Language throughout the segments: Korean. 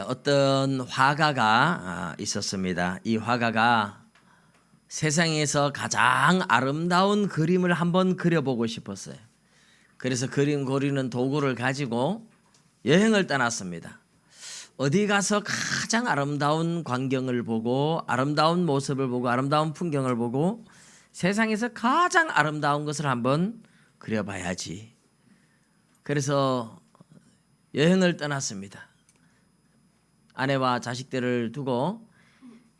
어떤 화가가 있었습니다. 이 화가가 세상에서 가장 아름다운 그림을 한번 그려보고 싶었어요. 그래서 그림 그리는 도구를 가지고 여행을 떠났습니다. 어디 가서 가장 아름다운 광경을 보고 아름다운 모습을 보고 아름다운 풍경을 보고 세상에서 가장 아름다운 것을 한번 그려봐야지. 그래서 여행을 떠났습니다. 아내와 자식들을 두고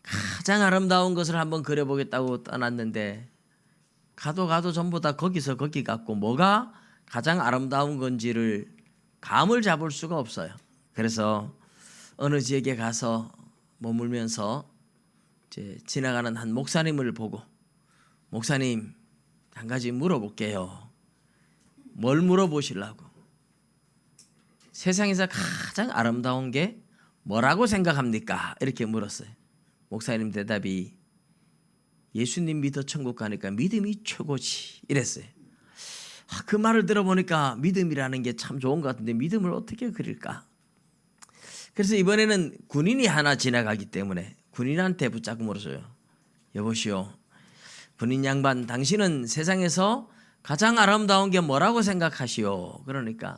가장 아름다운 것을 한번 그려보겠다고 떠났는데 가도 전부 다 거기서 거기 같고 뭐가 가장 아름다운 건지를 감을 잡을 수가 없어요. 그래서 어느 지역에 가서 머물면서 지나가는 한 목사님을 보고 목사님 한 가지 물어볼게요. 뭘 물어보시려고? 세상에서 가장 아름다운 게 뭐라고 생각합니까? 이렇게 물었어요. 목사님 대답이 예수님 믿어 천국 가니까 믿음이 최고지 이랬어요. 그 말을 들어보니까 믿음이라는 게 참 좋은 것 같은데 믿음을 어떻게 그릴까? 그래서 이번에는 군인이 하나 지나가기 때문에 군인한테 붙잡고 물었어요. 여보시오, 군인 양반, 당신은 세상에서 가장 아름다운 게 뭐라고 생각하시오? 그러니까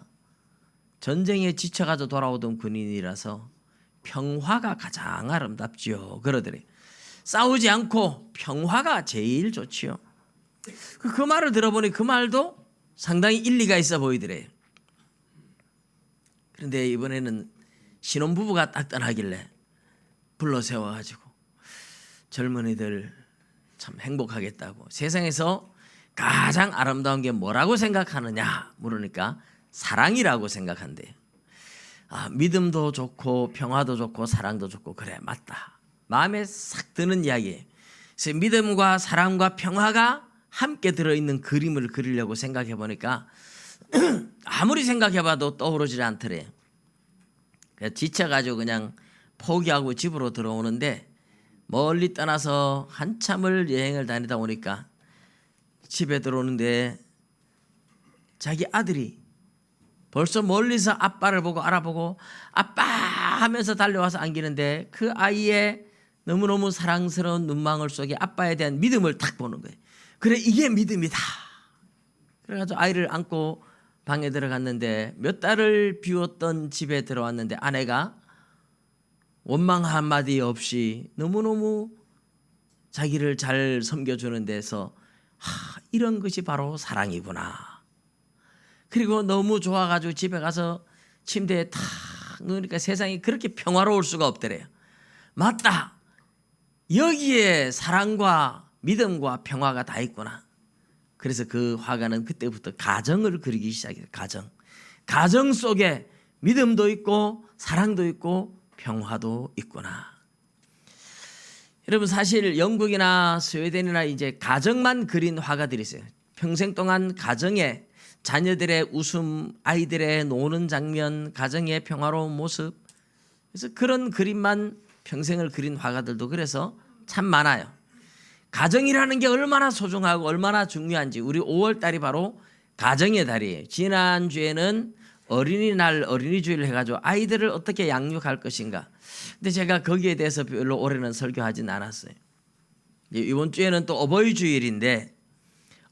전쟁에 지쳐가지고 돌아오던 군인이라서 평화가 가장 아름답지요 그러더래. 싸우지 않고 평화가 제일 좋지요. 그 말을 들어보니 그 말도 상당히 일리가 있어 보이더래. 그런데 이번에는 신혼부부가 딱 떠나길래 불러 세워가지고 젊은이들 참 행복하겠다고 세상에서 가장 아름다운 게 뭐라고 생각하느냐 물으니까 사랑이라고 생각한대요. 믿음도 좋고 평화도 좋고 사랑도 좋고 그래 맞다. 마음에 싹 드는 이야기예요. 그래서 믿음과 사랑과 평화가 함께 들어있는 그림을 그리려고 생각해 보니까 아무리 생각해봐도 떠오르지 않더래요. 그래서 지쳐가지고 그냥 포기하고 집으로 들어오는데 멀리 떠나서 한참을 여행을 다니다 오니까 집에 들어오는데 자기 아들이 벌써 멀리서 아빠를 보고 알아보고 아빠 하면서 달려와서 안기는데 그 아이의 너무너무 사랑스러운 눈망울 속에 아빠에 대한 믿음을 탁 보는 거예요. 그래 이게 믿음이다. 그래가지고 아이를 안고 방에 들어갔는데 몇 달을 비웠던 집에 들어왔는데 아내가 원망 한마디 없이 너무너무 자기를 잘 섬겨주는 데서 이런 것이 바로 사랑이구나. 그리고 너무 좋아가지고 집에 가서 침대에 탁 누우니까 세상이 그렇게 평화로울 수가 없더래요. 맞다. 여기에 사랑과 믿음과 평화가 다 있구나. 그래서 그 화가는 그때부터 가정을 그리기 시작해요. 가정 속에 믿음도 있고 사랑도 있고 평화도 있구나. 여러분 사실 영국이나 스웨덴이나 이제 가정만 그린 화가들이 있어요. 평생 동안 가정에 자녀들의 웃음, 아이들의 노는 장면, 가정의 평화로운 모습, 그래서 그런 그림만 평생을 그린 화가들도 그래서 참 많아요. 가정이라는 게 얼마나 소중하고 얼마나 중요한지 우리 5월 달이 바로 가정의 달이에요. 지난주에는 어린이날 어린이주의를 해가지고 아이들을 어떻게 양육할 것인가. 근데 제가 거기에 대해서 별로 올해는 설교하진 않았어요. 이번 주에는 또 어버이주일인데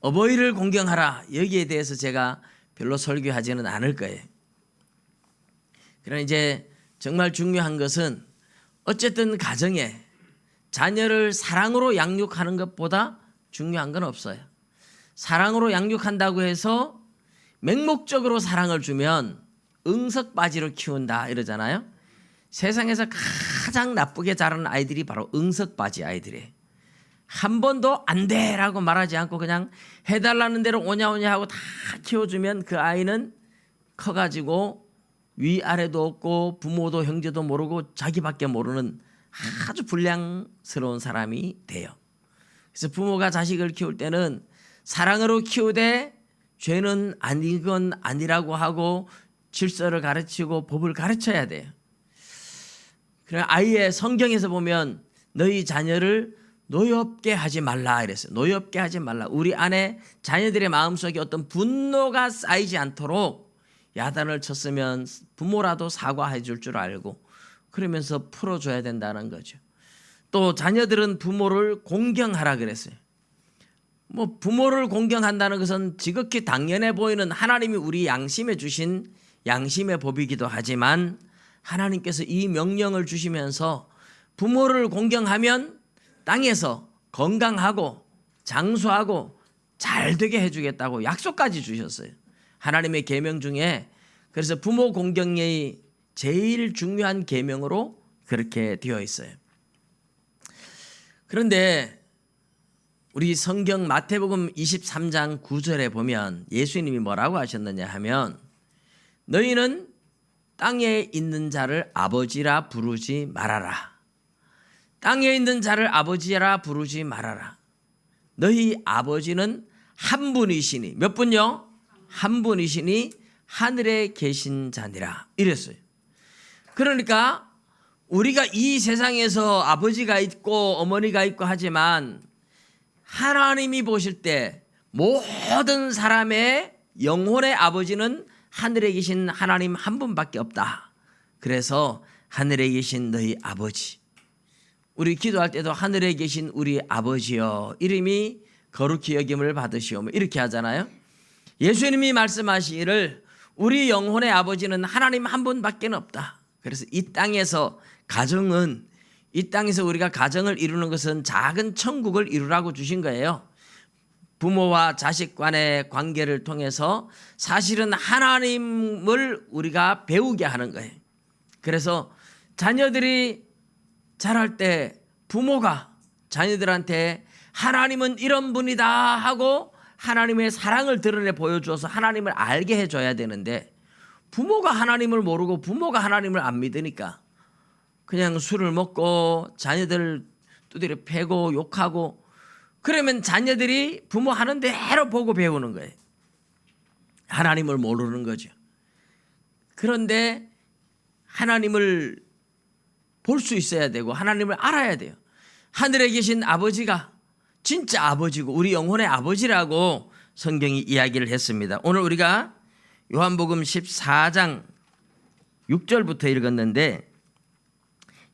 어버이를 공경하라. 여기에 대해서 제가 별로 설교하지는 않을 거예요. 그러나 이제 정말 중요한 것은 어쨌든 가정에 자녀를 사랑으로 양육하는 것보다 중요한 건 없어요. 사랑으로 양육한다고 해서 맹목적으로 사랑을 주면 응석바지로 키운다 이러잖아요. 세상에서 가장 나쁘게 자라는 아이들이 바로 응석바지 아이들이에요. 한 번도 안 돼라고 말하지 않고 그냥 해달라는 대로 오냐오냐 하고 다 키워주면 그 아이는 커가지고 위아래도 없고 부모도 형제도 모르고 자기밖에 모르는 아주 불량스러운 사람이 돼요. 그래서 부모가 자식을 키울 때는 사랑으로 키우되 죄는 아니건 아니라고 하고 질서를 가르치고 법을 가르쳐야 돼요. 그래 아이의 성경에서 보면 너희 자녀를 노엽게 하지 말라 이랬어요. 노엽게 하지 말라. 우리 안에 자녀들의 마음속에 어떤 분노가 쌓이지 않도록 야단을 쳤으면 부모라도 사과해 줄 줄 알고 그러면서 풀어줘야 된다는 거죠. 또 자녀들은 부모를 공경하라 그랬어요. 뭐 부모를 공경한다는 것은 지극히 당연해 보이는 하나님이 우리 양심에 주신 양심의 법이기도 하지만 하나님께서 이 명령을 주시면서 부모를 공경하면 땅에서 건강하고 장수하고 잘 되게 해주겠다고 약속까지 주셨어요. 하나님의 계명 중에 그래서 부모 공경이 제일 중요한 계명으로 그렇게 되어 있어요. 그런데 우리 성경 마태복음 23장 9절에 보면 예수님이 뭐라고 하셨느냐 하면 너희는 땅에 있는 자를 아버지라 부르지 말아라. 땅에 있는 자를 아버지라 부르지 말아라. 너희 아버지는 한 분이시니 몇 분요? 한 분이시니 하늘에 계신 자니라 이랬어요. 그러니까 우리가 이 세상에서 아버지가 있고 어머니가 있고 하지만 하나님이 보실 때 모든 사람의 영혼의 아버지는 하늘에 계신 하나님 한 분밖에 없다. 그래서 하늘에 계신 너희 아버지, 우리 기도할 때도 하늘에 계신 우리 아버지여 이름이 거룩히 여김을 받으시오며 이렇게 하잖아요. 예수님이 말씀하시기를 우리 영혼의 아버지는 하나님 한 분밖에 없다. 그래서 이 땅에서 가정은 이 땅에서 우리가 가정을 이루는 것은 작은 천국을 이루라고 주신 거예요. 부모와 자식 간의 관계를 통해서 사실은 하나님을 우리가 배우게 하는 거예요. 그래서 자녀들이 자랄 때 부모가 자녀들한테 하나님은 이런 분이다 하고 하나님의 사랑을 드러내 보여주어서 하나님을 알게 해줘야 되는데 부모가 하나님을 모르고 부모가 하나님을 안 믿으니까 그냥 술을 먹고 자녀들 두드려 패고 욕하고 그러면 자녀들이 부모 하는 대로 보고 배우는 거예요. 하나님을 모르는 거죠. 그런데 하나님을 볼 수 있어야 되고 하나님을 알아야 돼요. 하늘에 계신 아버지가 진짜 아버지고 우리 영혼의 아버지라고 성경이 이야기를 했습니다. 오늘 우리가 요한복음 14장 6절부터 읽었는데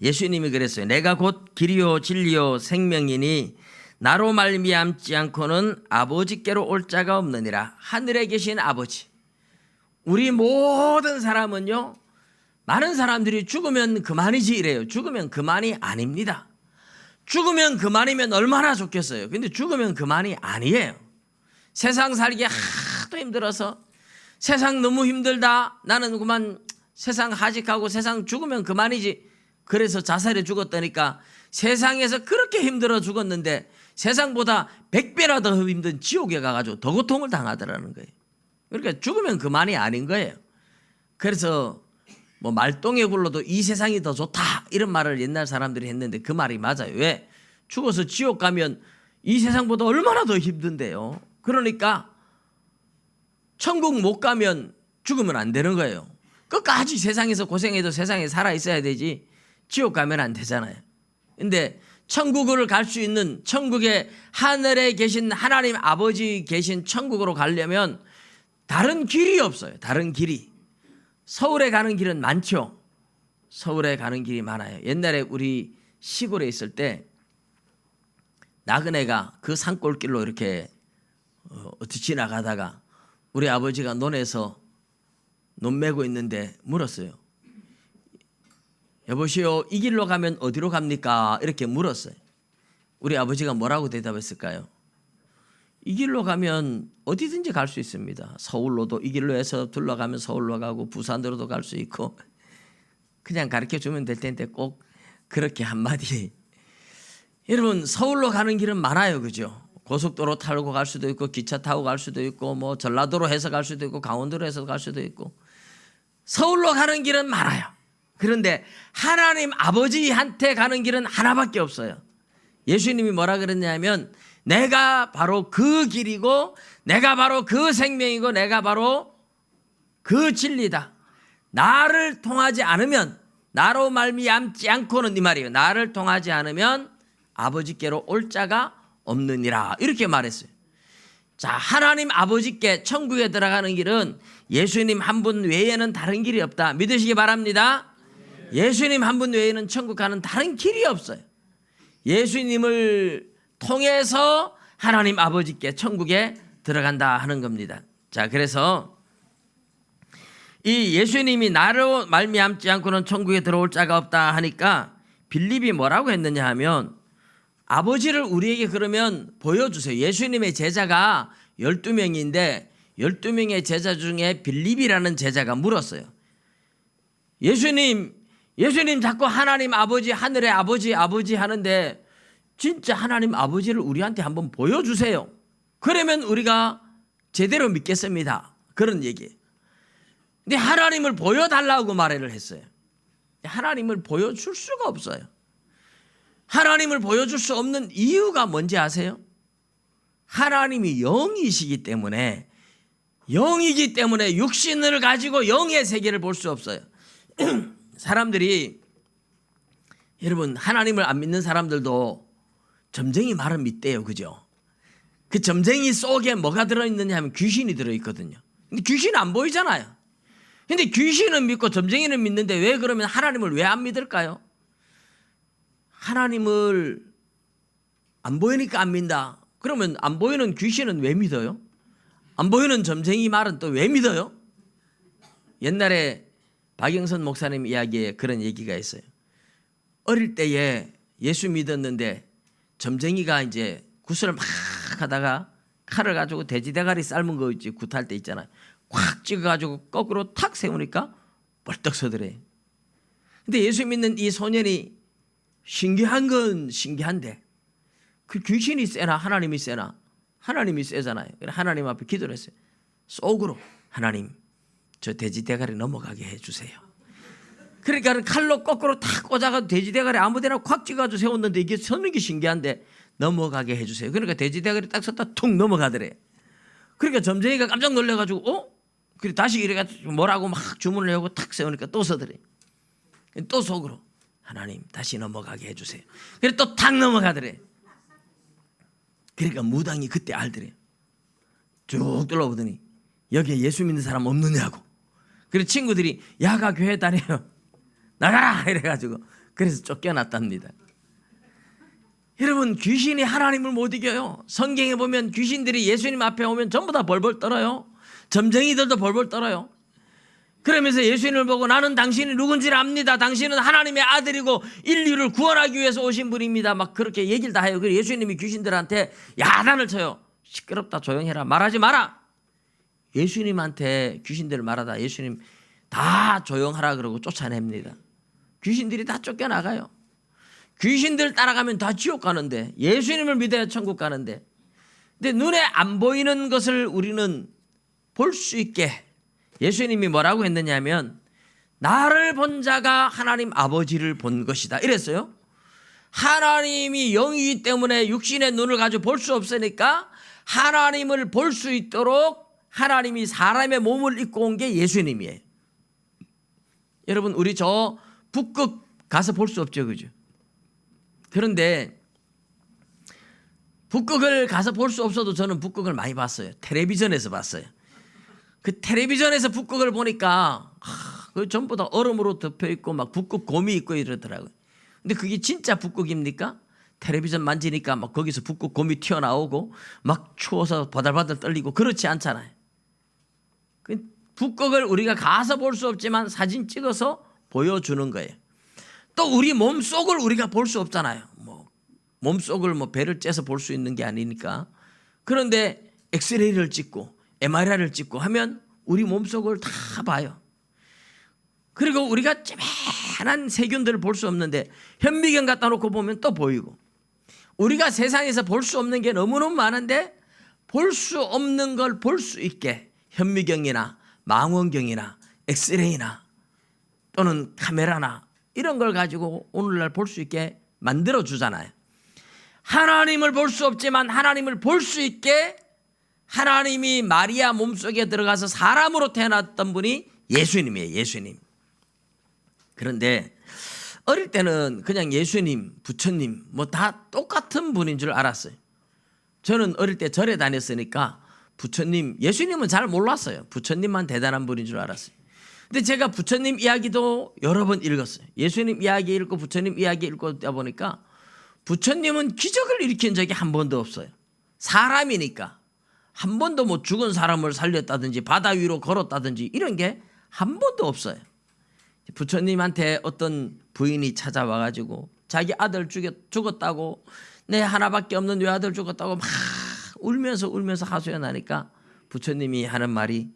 예수님이 그랬어요. 내가 곧 길이요 진리요 생명이니 나로 말미암지 않고는 아버지께로 올 자가 없느니라. 하늘에 계신 아버지. 우리 모든 사람은요, 많은 사람들이 죽으면 그만이지 이래요. 죽으면 그만이 아닙니다. 죽으면 그만이면 얼마나 좋겠어요. 근데 죽으면 그만이 아니에요. 세상 살기 하도 힘들어서 세상 너무 힘들다. 나는 그만 세상 하직하고 세상 죽으면 그만이지. 그래서 자살해 죽었다니까 세상에서 그렇게 힘들어 죽었는데 세상보다 100배나 더 힘든 지옥에 가가지고 더 고통을 당하더라는 거예요. 그러니까 죽으면 그만이 아닌 거예요. 그래서 뭐 말똥에 굴러도 이 세상이 더 좋다 이런 말을 옛날 사람들이 했는데 그 말이 맞아요. 왜? 죽어서 지옥 가면 이 세상보다 얼마나 더 힘든데요. 그러니까 천국 못 가면 죽으면 안 되는 거예요. 끝까지 세상에서 고생해도 세상에 살아 있어야 되지 지옥 가면 안 되잖아요. 근데 천국을 갈 수 있는 천국의 하늘에 계신 하나님 아버지 계신 천국으로 가려면 다른 길이 없어요. 다른 길이. 서울에 가는 길은 많죠. 서울에 가는 길이 많아요. 옛날에 우리 시골에 있을 때 나그네가 그 산골길로 이렇게 어떻게 지나가다가 우리 아버지가 논에서 논 메고 있는데 물었어요. 여보시오, 이 길로 가면 어디로 갑니까? 이렇게 물었어요. 우리 아버지가 뭐라고 대답했을까요? 이 길로 가면 어디든지 갈 수 있습니다. 서울로도 이 길로 해서 둘러가면 서울로 가고 부산으로도 갈 수 있고 그냥 가르쳐 주면 될 텐데 꼭 그렇게 한마디. 여러분 서울로 가는 길은 많아요. 그죠? 고속도로 타고 갈 수도 있고 기차 타고 갈 수도 있고 뭐 전라도로 해서 갈 수도 있고 강원도로 해서 갈 수도 있고 서울로 가는 길은 많아요. 그런데 하나님 아버지한테 가는 길은 하나밖에 없어요. 예수님이 뭐라 그랬냐면 내가 바로 그 길이고 내가 바로 그 생명이고 내가 바로 그 진리다. 나를 통하지 않으면 나로 말미암지 않고는 이 말이에요. 나를 통하지 않으면 아버지께로 올 자가 없느니라 이렇게 말했어요. 자, 하나님 아버지께 천국에 들어가는 길은 예수님 한 분 외에는 다른 길이 없다. 믿으시기 바랍니다. 예수님 한 분 외에는 천국 가는 다른 길이 없어요. 예수님을 통해서 하나님 아버지께 천국에 들어간다 하는 겁니다. 자, 그래서 이 예수님이 나로 말미암지 않고는 천국에 들어올 자가 없다 하니까 빌립이 뭐라고 했느냐 하면 아버지를 우리에게 그러면 보여주세요. 예수님의 제자가 12명인데 12명의 제자 중에 빌립이라는 제자가 물었어요. 예수님 자꾸 하나님 아버지, 하늘의 아버지 하는데 진짜 하나님 아버지를 우리한테 한번 보여주세요. 그러면 우리가 제대로 믿겠습니다. 그런 얘기예요. 근데 하나님을 보여달라고 말을 했어요. 하나님을 보여줄 수가 없어요. 하나님을 보여줄 수 없는 이유가 뭔지 아세요? 하나님이 영이시기 때문에, 영이기 때문에 육신을 가지고 영의 세계를 볼 수 없어요. 사람들이, 여러분, 하나님을 안 믿는 사람들도 점쟁이 말은 믿대요. 그죠? 그 점쟁이 속에 뭐가 들어있느냐 하면 귀신이 들어있거든요. 근데 귀신은 안 보이잖아요. 근데 귀신은 믿고 점쟁이는 믿는데 왜 그러면 하나님을 왜 안 믿을까요? 하나님을 안 보이니까 안 믿는다. 그러면 안 보이는 귀신은 왜 믿어요? 안 보이는 점쟁이 말은 또 왜 믿어요? 옛날에 박영선 목사님 이야기에 그런 얘기가 있어요. 어릴 때에 예수 믿었는데 점쟁이가 이제 구슬을 막 하다가 칼을 가지고 돼지 대가리 삶은 거 있지, 굿할 때 있잖아요. 꽉 찍어가지고 거꾸로 탁 세우니까 벌떡 서더래. 근데 예수 믿는 이 소년이 신기한 건 신기한데 그 귀신이 세나 하나님이 세나? 하나님이 세잖아요. 하나님 앞에 기도를 했어요. 속으로 하나님 저 돼지 대가리 넘어가게 해주세요. 그러니까 칼로 거꾸로 탁 꽂아가지고 돼지 대가리 아무데나 콱 찍어가지고 세웠는데 이게 서는 게 신기한데 넘어가게 해주세요. 그러니까 돼지 대가리 딱 섰다 툭 넘어가더래. 그러니까 점쟁이가 깜짝 놀래가지고 그래 다시 이래가지고 뭐라고 막 주문을 하고 탁 세우니까 또 서더래. 또 속으로 하나님 다시 넘어가게 해주세요. 그래 또 탁 넘어가더래. 그러니까 무당이 그때 알더래. 쭉 둘러보더니 여기에 예수 믿는 사람 없느냐고. 그래서 친구들이 야가 교회 다녀요. 나가라 이래가지고 그래서 쫓겨났답니다. 여러분, 귀신이 하나님을 못 이겨요. 성경에 보면 귀신들이 예수님 앞에 오면 전부 다 벌벌 떨어요. 점쟁이들도 벌벌 떨어요. 그러면서 예수님을 보고 나는 당신이 누군지를 압니다. 당신은 하나님의 아들이고 인류를 구원하기 위해서 오신 분입니다. 막 그렇게 얘기를 다 해요. 그래서 예수님이 귀신들한테 야단을 쳐요. 시끄럽다, 조용해라, 말하지 마라. 예수님한테 귀신들을 말하다 예수님 다 조용하라 그러고 쫓아냅니다. 귀신들이 다 쫓겨나가요. 귀신들 따라가면 다 지옥 가는데, 예수님을 믿어야 천국 가는데, 근데 눈에 안 보이는 것을 우리는 볼 수 있게 예수님이 뭐라고 했느냐면 나를 본 자가 하나님 아버지를 본 것이다 이랬어요. 하나님이 영이기 때문에 육신의 눈을 가지고 볼 수 없으니까 하나님을 볼 수 있도록 하나님이 사람의 몸을 입고 온 게 예수님이에요. 여러분, 우리 저 북극 가서 볼 수 없죠, 그죠? 그런데 북극을 가서 볼 수 없어도 저는 북극을 많이 봤어요. 텔레비전에서 봤어요. 그 텔레비전에서 북극을 보니까 그 전부 다 얼음으로 덮여 있고 막 북극 곰이 있고 이러더라고요. 근데 그게 진짜 북극입니까? 텔레비전 만지니까 막 거기서 북극 곰이 튀어나오고 막 추워서 바들바들 떨리고 그렇지 않잖아요. 그 북극을 우리가 가서 볼 수 없지만 사진 찍어서 보여주는 거예요. 또 우리 몸속을 우리가 볼 수 없잖아요. 뭐 몸속을 뭐 배를 째서 볼 수 있는 게 아니니까. 그런데 엑스레이를 찍고 MRI를 찍고 하면 우리 몸속을 다 봐요. 그리고 우리가 쬐만한 세균들을 볼 수 없는데 현미경 갖다 놓고 보면 또 보이고, 우리가 세상에서 볼 수 없는 게 너무너무 많은데 볼 수 없는 걸 볼 수 있게 현미경이나 망원경이나 엑스레이나 또는 카메라나 이런 걸 가지고 오늘날 볼 수 있게 만들어 주잖아요. 하나님을 볼 수 없지만 하나님을 볼 수 있게 하나님이 마리아 몸속에 들어가서 사람으로 태어났던 분이 예수님이에요. 예수님. 그런데 어릴 때는 그냥 예수님, 부처님 뭐 다 똑같은 분인 줄 알았어요. 저는 어릴 때 절에 다녔으니까 부처님, 예수님은 잘 몰랐어요. 부처님만 대단한 분인 줄 알았어요. 근데 제가 부처님 이야기도 여러 번 읽었어요. 예수님 이야기 읽고 부처님 이야기 읽다 보니까 부처님은 기적을 일으킨 적이 한 번도 없어요. 사람이니까 한 번도 뭐 죽은 사람을 살렸다든지 바다 위로 걸었다든지 이런 게 한 번도 없어요. 부처님한테 어떤 부인이 찾아와 가지고 자기 아들 죽었다고, 내 하나밖에 없는 외아들 죽었다고 막 울면서 하소연하니까 부처님이 하는 말이,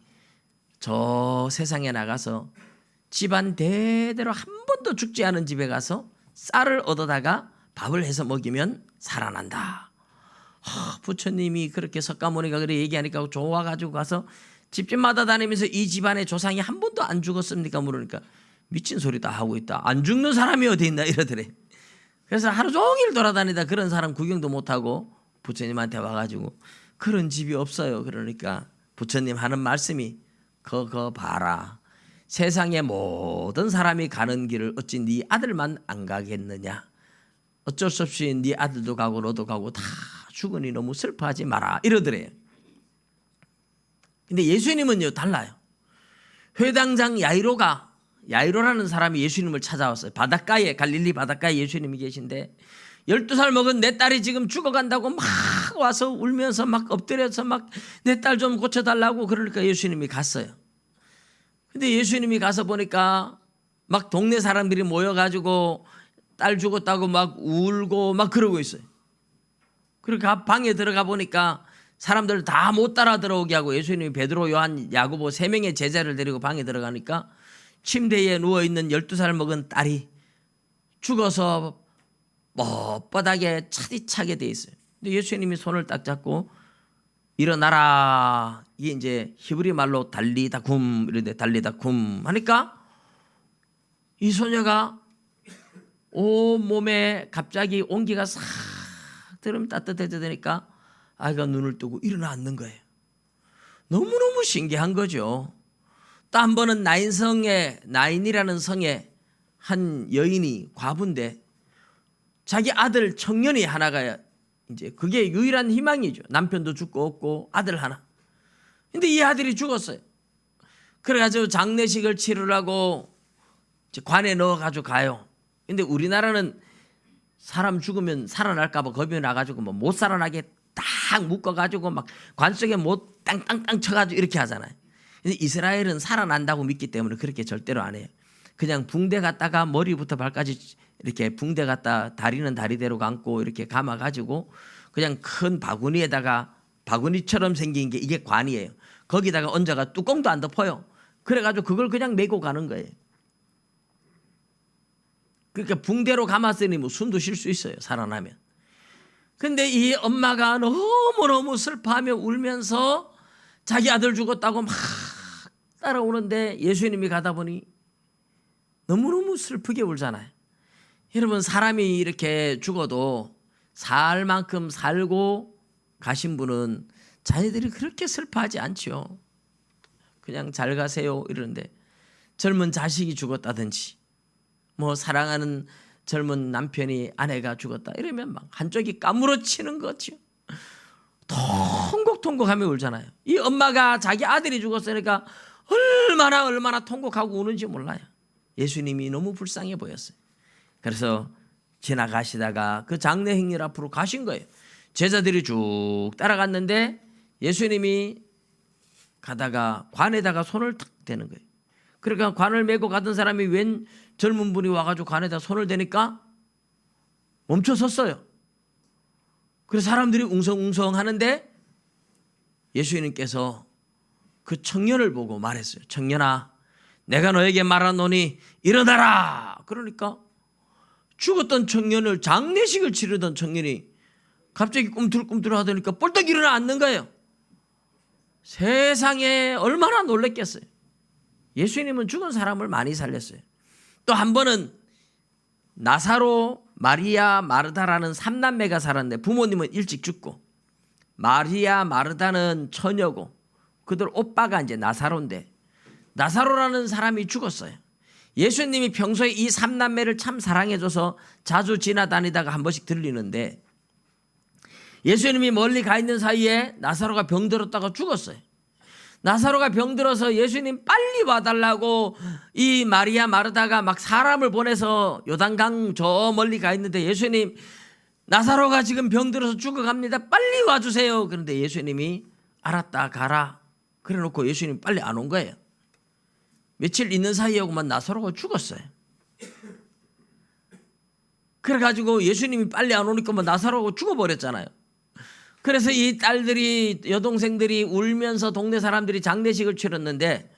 저 세상에 나가서 집안 대대로 한 번도 죽지 않은 집에 가서 쌀을 얻어다가 밥을 해서 먹이면 살아난다. 부처님이 그렇게 석가모니가 그래 얘기하니까 좋아가지고 가서 집집마다 다니면서 이 집안의 조상이 한 번도 안 죽었습니까? 물으니까 미친 소리 다 하고 있다. 안 죽는 사람이 어디 있나 이러더래. 그래서 하루 종일 돌아다니다 그런 사람 구경도 못하고 부처님한테 와가지고 그런 집이 없어요. 그러니까 부처님 하는 말씀이, 그거 봐라. 세상의 모든 사람이 가는 길을 어찌 네 아들만 안 가겠느냐. 어쩔 수 없이 네 아들도 가고 너도 가고 다 죽으니 너무 슬퍼하지 마라 이러더래요. 근데 예수님은요 달라요. 회당장 야이로라는 사람이 예수님을 찾아왔어요. 바닷가에, 갈릴리 바닷가에 예수님이 계신데 12살 먹은 내 딸이 지금 죽어간다고 막 와서 울면서 막 엎드려서 막 내 딸 좀 고쳐달라고. 그러니까 예수님이 갔어요. 근데 예수님이 가서 보니까 막 동네 사람들이 모여가지고 딸 죽었다고 막 울고 막 그러고 있어요. 그러니까 방에 들어가 보니까 사람들 다 못 따라 들어오게 하고 예수님이 베드로, 요한, 야고보 3명의 제자를 데리고 방에 들어가니까 침대에 누워있는 12살 먹은 딸이 죽어서 못바닥에 차디차게 돼 있어요. 근데 예수님이 손을 딱 잡고 일어나라. 이게 이제 히브리 말로 달리다쿰 이런데 달리다쿰 하니까 이 소녀가 온 몸에 갑자기 온기가 싹 들으면 따뜻해지니까 아이가 눈을 뜨고 일어나 앉는 거예요. 너무너무 신기한 거죠. 또 한 번은 나인이라는 성에 한 여인이 과부인데 자기 아들 청년이 하나가 이제 그게 유일한 희망이죠. 남편도 죽고 없고 아들 하나. 근데 이 아들이 죽었어요. 그래가지고 장례식을 치르라고 관에 넣어가지고 가요. 근데 우리나라는 사람 죽으면 살아날까봐 겁이 나가지고 뭐 못 살아나게 딱 묶어가지고 막 관 속에 못 땅땅땅 쳐가지고 이렇게 하잖아요. 근데 이스라엘은 살아난다고 믿기 때문에 그렇게 절대로 안 해요. 그냥 붕대 갖다가 머리부터 발까지 이렇게 붕대 갖다 다리는 다리대로 감고 이렇게 감아가지고 그냥 큰 바구니에다가, 바구니처럼 생긴 게 이게 관이에요. 거기다가 얹어가 뚜껑도 안 덮어요. 그래가지고 그걸 그냥 메고 가는 거예요. 그러니까 붕대로 감았으니 뭐 숨도 쉴 수 있어요, 살아나면. 근데 이 엄마가 너무너무 슬퍼하며 울면서 자기 아들 죽었다고 막 따라오는데 예수님이 가다 보니 너무너무 슬프게 울잖아요. 여러분, 사람이 이렇게 죽어도 살 만큼 살고 가신 분은 자녀들이 그렇게 슬퍼하지 않죠. 그냥 잘 가세요 이러는데, 젊은 자식이 죽었다든지 뭐 사랑하는 젊은 남편이, 아내가 죽었다 이러면 막 한쪽이 까무러치는 거죠. 통곡하며 울잖아요. 이 엄마가 자기 아들이 죽었으니까 얼마나 통곡하고 우는지 몰라요. 예수님이 너무 불쌍해 보였어요. 그래서 지나가시다가 그 장례 행렬 앞으로 가신 거예요. 제자들이 쭉 따라갔는데 예수님이 가다가 관에다가 손을 탁 대는 거예요. 그러니까 관을 메고 가던 사람이 웬 젊은 분이 와가지고 관에다 손을 대니까 멈춰 섰어요. 그래서 사람들이 웅성웅성 하는데 예수님께서 그 청년을 보고 말했어요. 청년아, 내가 너에게 말하노니 일어나라. 그러니까 죽었던 청년을, 장례식을 치르던 청년이 갑자기 꿈틀꿈틀 하더니까 벌떡 일어나 앉는 거예요. 세상에 얼마나 놀랬겠어요. 예수님은 죽은 사람을 많이 살렸어요. 또 한 번은 나사로, 마리아, 마르다라는 3남매가 살았는데 부모님은 일찍 죽고, 마리아, 마르다는 처녀고 그들 오빠가 이제 나사로인데, 나사로라는 사람이 죽었어요. 예수님이 평소에 이 3남매를 참 사랑해줘서 자주 지나다니다가 한 번씩 들리는데 예수님이 멀리 가 있는 사이에 나사로가 병들었다가 죽었어요. 나사로가 병들어서 예수님 빨리 와달라고 이 마리아 마르다가 막 사람을 보내서 요단강 저 멀리 가 있는데 예수님 나사로가 지금 병들어서 죽어갑니다. 빨리 와주세요. 그런데 예수님이 알았다 가라. 그래 놓고 예수님 빨리 안 온 거예요. 며칠 있는 사이에만 나사로가 죽었어요. 그래가지고 예수님이 빨리 안 오니까 뭐 나사로가 죽어버렸잖아요. 그래서 이 딸들이 여동생들이 울면서 동네 사람들이 장례식을 치렀는데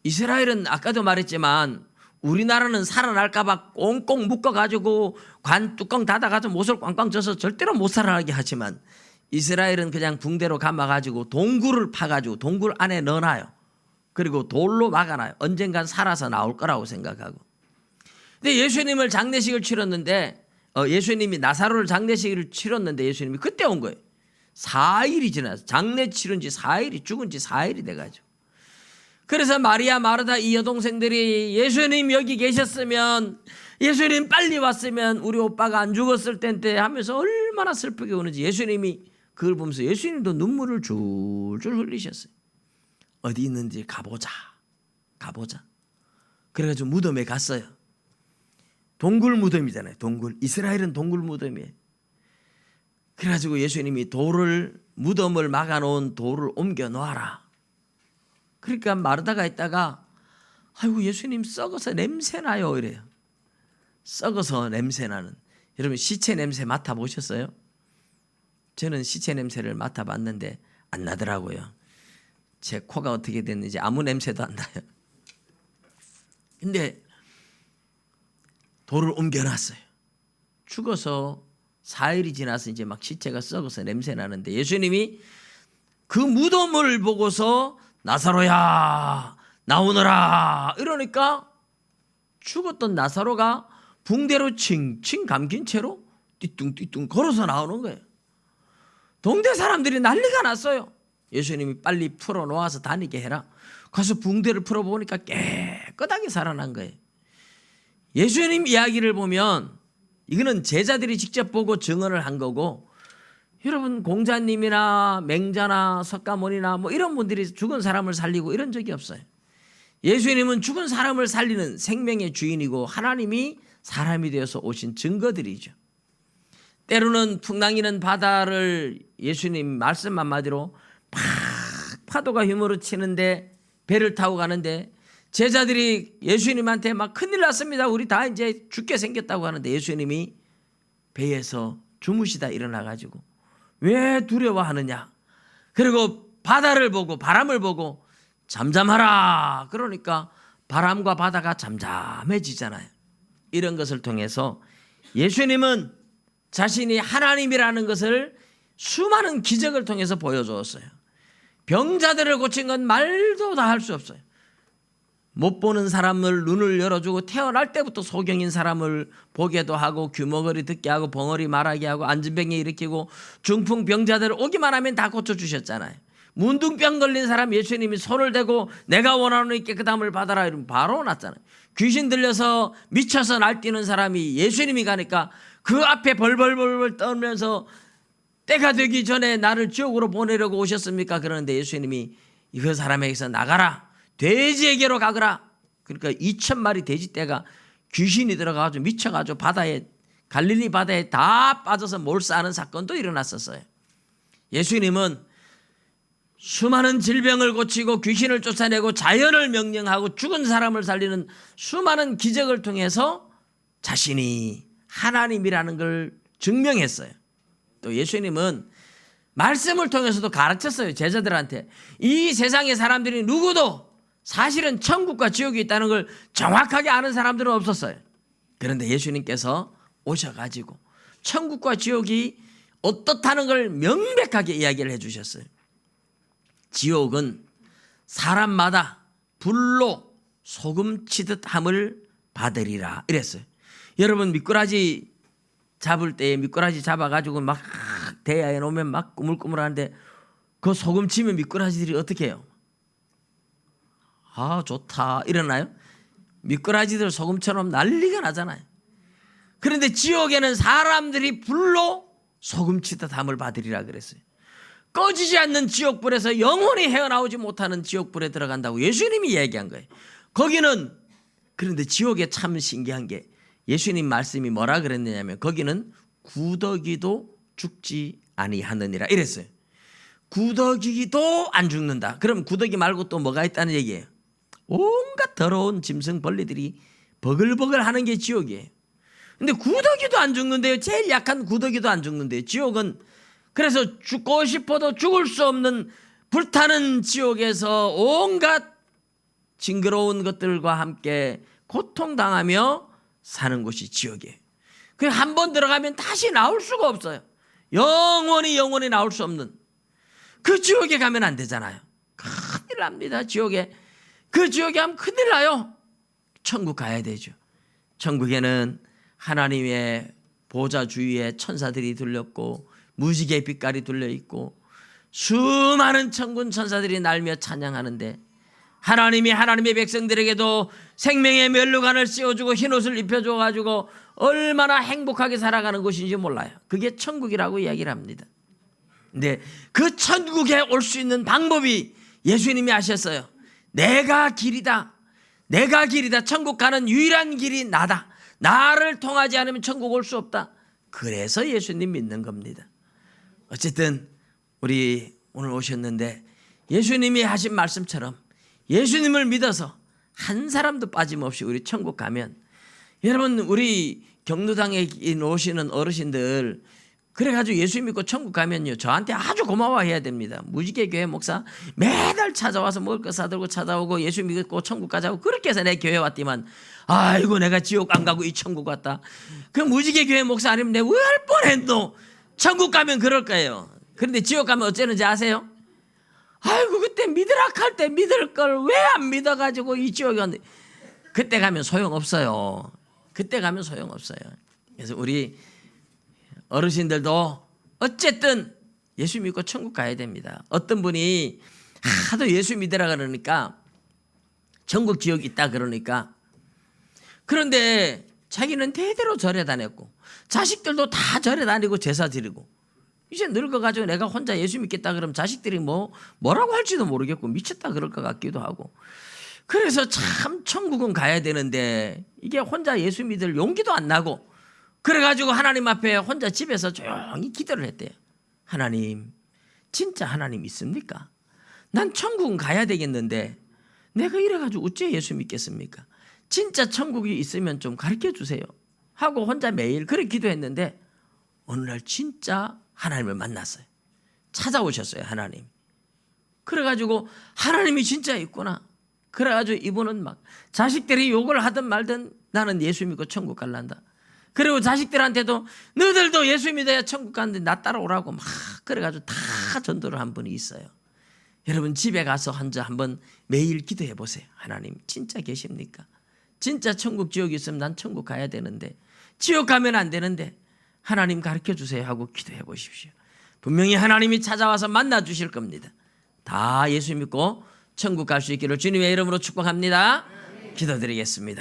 이스라엘은 아까도 말했지만 우리나라는 살아날까 봐 꽁꽁 묶어가지고 관 뚜껑 닫아가지고 못을 꽝꽝 져서 절대로 못 살아나게 하지만 이스라엘은 그냥 붕대로 감아가지고 동굴을 파가지고 동굴 안에 넣어놔요. 그리고 돌로 막아놔요. 언젠간 살아서 나올 거라고 생각하고. 근데 예수님을 장례식을 치렀는데 예수님이 나사로를 장례식을 치렀는데 예수님이 그때 온 거예요. 4일이 지나서 장례 치른 지 4일이 죽은 지 4일이 돼가지고. 그래서 마리아 마르다 이 여동생들이 예수님 여기 계셨으면 예수님 빨리 왔으면 우리 오빠가 안 죽었을 텐데 하면서 얼마나 슬프게 우는지 예수님이 그걸 보면서 예수님도 눈물을 줄줄 흘리셨어요. 어디 있는지 가보자. 그래가지고 무덤에 갔어요. 동굴 무덤이잖아요. 동굴. 이스라엘은 동굴 무덤이에요. 그래가지고 예수님이 무덤을 막아놓은 돌을 옮겨 놓아라. 그러니까 마르다가 있다가 아이고 예수님 썩어서 냄새나요 이래요. 썩어서 냄새나는. 여러분 시체 냄새 맡아보셨어요? 저는 시체 냄새를 맡아봤는데 안 나더라고요. 제 코가 어떻게 됐는지 아무 냄새도 안 나요. 근데 돌을 옮겨놨어요. 죽어서 4일이 지나서 이제 막 시체가 썩어서 냄새 나는데 예수님이 그 무덤을 보고서 나사로야 나오너라 이러니까 죽었던 나사로가 붕대로 칭칭 감긴 채로 띠뚱띠뚱 걸어서 나오는 거예요. 동네 사람들이 난리가 났어요. 예수님이 빨리 풀어놓아서 다니게 해라. 가서 붕대를 풀어보니까 깨끗하게 살아난 거예요. 예수님 이야기를 보면 이거는 제자들이 직접 보고 증언을 한 거고 여러분 공자님이나 맹자나 석가모니나 뭐 이런 분들이 죽은 사람을 살리고 이런 적이 없어요. 예수님은 죽은 사람을 살리는 생명의 주인이고 하나님이 사람이 되어서 오신 증거들이죠. 때로는 풍랑이는 바다를 예수님 말씀 한마디로 막 파도가 휘몰아치는데 배를 타고 가는데 제자들이 예수님한테 막 큰일 났습니다. 우리 다 이제 죽게 생겼다고 하는데 예수님이 배에서 주무시다 일어나가지고 왜 두려워하느냐. 그리고 바다를 보고 바람을 보고 잠잠하라. 그러니까 바람과 바다가 잠잠해지잖아요. 이런 것을 통해서 예수님은 자신이 하나님이라는 것을 수많은 기적을 통해서 보여주었어요. 병자들을 고친 건 말도 다 할 수 없어요. 못 보는 사람을 눈을 열어주고 태어날 때부터 소경인 사람을 보게도 하고 귀머거리 듣게 하고 벙어리 말하게 하고 앉은병에 일으키고 중풍병자들을 오기만 하면 다 고쳐주셨잖아요. 문둥병 걸린 사람 예수님이 손을 대고 내가 원하는 이 깨끗함을 받아라 이러면 바로 났잖아요. 귀신 들려서 미쳐서 날뛰는 사람이 예수님이 가니까 그 앞에 벌벌벌벌 떨면서 때가 되기 전에 나를 지옥으로 보내려고 오셨습니까? 그러는데 예수님이 그 사람에게서 나가라. 돼지에게로 가거라. 그러니까 2,000마리 돼지떼가 귀신이 들어가가지고 미쳐가지고 바다에 갈릴리 바다에 다 빠져서 몰사하는 사건도 일어났었어요. 예수님은 수많은 질병을 고치고 귀신을 쫓아내고 자연을 명령하고 죽은 사람을 살리는 수많은 기적을 통해서 자신이 하나님이라는 걸 증명했어요. 또 예수님은 말씀을 통해서도 가르쳤어요. 제자들한테 이 세상의 사람들이 누구도 사실은 천국과 지옥이 있다는 걸 정확하게 아는 사람들은 없었어요. 그런데 예수님께서 오셔가지고 천국과 지옥이 어떻다는 걸 명백하게 이야기를 해주셨어요. 지옥은 사람마다 불로 소금 치듯 함을 받으리라 이랬어요. 여러분 미꾸라지 잡을 때 미꾸라지 잡아가지고 막 대야에 놓으면 막 꾸물꾸물하는데 그 소금 치면 미꾸라지들이 어떻게 해요? 아 좋다 일어나요? 미꾸라지들 소금처럼 난리가 나잖아요. 그런데 지옥에는 사람들이 불로 소금 치듯 함을 받으리라 그랬어요. 꺼지지 않는 지옥불에서 영원히 헤어나오지 못하는 지옥불에 들어간다고 예수님이 얘기한 거예요. 거기는, 그런데 지옥에 참 신기한 게 예수님 말씀이 뭐라 그랬느냐면 거기는 구더기도 죽지 아니하느니라 이랬어요. 구더기도 안 죽는다. 그럼 구더기 말고 또 뭐가 있다는 얘기예요? 온갖 더러운 짐승 벌레들이 버글버글 하는 게 지옥이에요. 근데 구더기도 안 죽는데요. 제일 약한 구더기도 안 죽는데요. 지옥은 그래서 죽고 싶어도 죽을 수 없는 불타는 지옥에서 온갖 징그러운 것들과 함께 고통당하며 사는 곳이 지옥이에요. 그냥 한 번 들어가면 다시 나올 수가 없어요. 영원히 나올 수 없는 그 지옥에 가면 안 되잖아요. 큰일 납니다. 지옥에. 그 지옥에 하면 큰일 나요. 천국 가야 되죠. 천국에는 하나님의 보좌 주위에 천사들이 둘렸고 무지개 빛깔이 둘려있고 수많은 천군 천사들이 날며 찬양하는데 하나님이 하나님의 백성들에게도 생명의 면류관을 씌워주고 흰옷을 입혀줘가지고 얼마나 행복하게 살아가는 곳인지 몰라요. 그게 천국이라고 이야기를 합니다. 근데 그 천국에 올 수 있는 방법이 예수님이 하셨어요. 내가 길이다. 내가 길이다. 천국 가는 유일한 길이 나다. 나를 통하지 않으면 천국 올 수 없다. 그래서 예수님 믿는 겁니다. 어쨌든 우리 오늘 오셨는데 예수님이 하신 말씀처럼 예수님을 믿어서 한 사람도 빠짐없이 우리 천국 가면, 여러분 우리 경로당에 오시는 어르신들 그래가지고 예수 믿고 천국 가면요 저한테 아주 고마워해야 됩니다. 무지개 교회 목사 매달 찾아와서 먹을 거 사들고 찾아오고 예수 믿고 천국 가자고 그렇게 해서 내 교회 왔지만 아이고 내가 지옥 안 가고 이 천국 갔다. 그 무지개 교회 목사 아니면 내가 왜 할 뻔했노. 천국 가면 그럴 거예요. 그런데 지옥 가면 어쩌는지 아세요? 아이고 그때 믿으라 할 때 믿을 걸 왜 안 믿어가지고 이 지옥에 왔는데, 그때 가면 소용없어요. 그때 가면 소용없어요. 그래서 우리 어르신들도 어쨌든 예수 믿고 천국 가야 됩니다. 어떤 분이 하도 예수 믿으라 그러니까 천국 지옥 있다 그러니까, 그런데 자기는 대대로 절에 다녔고 자식들도 다 절에 다니고 제사 드리고 이제 늙어가지고 내가 혼자 예수 믿겠다 그러면 자식들이 뭐라고 할지도 모르겠고 미쳤다 그럴 것 같기도 하고, 그래서 참 천국은 가야 되는데 이게 혼자 예수 믿을 용기도 안 나고 그래가지고 하나님 앞에 혼자 집에서 조용히 기도를 했대요. 하나님, 진짜 하나님 있습니까? 난 천국은 가야 되겠는데 내가 이래가지고 어째 예수 믿겠습니까? 진짜 천국이 있으면 좀 가르쳐 주세요 하고 혼자 매일 그렇게 기도했는데 어느 날 진짜 하나님을 만났어요. 찾아오셨어요, 하나님. 그래가지고 하나님이 진짜 있구나. 그래가지고 이분은 막 자식들이 욕을 하든 말든 나는 예수 믿고 천국 갈란다. 그리고 자식들한테도 너희들도 예수 믿어야 천국 가는데 나 따라오라고 막 그래가지고 다 전도를 한 분이 있어요. 여러분 집에 가서 혼자 한번 매일 기도해 보세요. 하나님 진짜 계십니까? 진짜 천국 지옥이 있으면 난 천국 가야 되는데 지옥 가면 안 되는데 하나님 가르쳐 주세요 하고 기도해 보십시오. 분명히 하나님이 찾아와서 만나 주실 겁니다. 다 예수 믿고 천국 갈 수 있기를 주님의 이름으로 축복합니다. 기도드리겠습니다.